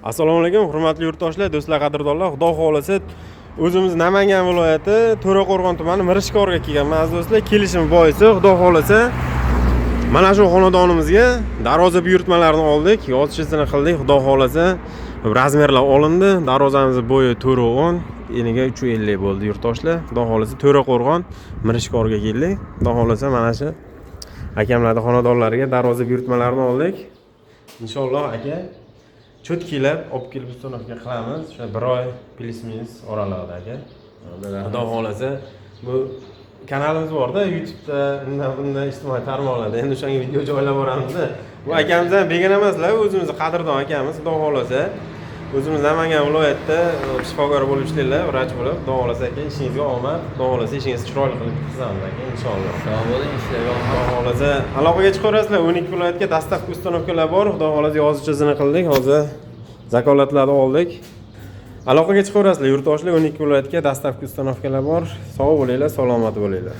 Assalomu alaykum, hurmatli yurtdoshlar, do'stlar, qadrdonlar. Xudo xolasa, o'zimiz Namangan viloyati To'raqo'rg'on tumani Mirishkorga kelganman, aziz do'stlar. Kelishim boisi, xudo xolasa, mana shu xonadonimizga darvoza buyurtmalarini oldik, yozishini qildik. Xudo xolasa, razmerlar olindi. Darvozamiz bo'yi 4.10, eniga 3.50 bo'ldi yurtdoshlar. Xudo xolasa, To'raqo'rg'on Mirishkorga keldik. Xudo xolasa, mana shu akamlarning xonadonlariga darvoza buyurtmalarini oldik. Inshaalloh aka cho'tkilab olib kelib uстановка qilamiz. O'sha 1 oy plus-minus oralig'ida aka. Xudo xolasa, bu kanalimiz bor-da, YouTube'da, bunda ijtimoiy tarmoqlarda. Endi o'shanga video joylab boramiz. Bu akamiz ham begona emaslar, o'zimiz qadrdon akamiz. Xudo xolasa, o'zimiz Namangan viloyatida shifokor bo'lib ishlaylar, vrach bo'lib. Xudo xolasa aka, ishingizga omad. Xudo xolasa, ishingizni chiroyli qilib bitkazamiz aka, inshaalloh. Sog' bo'ling, ishlarga omad. Xudo xolasa, aloqaga chiqaverasizlar. 12 viloyatga dastavka uстановkalar bor. Xudo xolasa, yozuvchisini qildik. Hozir zakolatlarni oldik. Aloqaga chiqaverasizlar yurtdoshlar. 12 viloyatga dastavka uстановkalar bor. Sog' bo'linglar, salomat bo'linglar.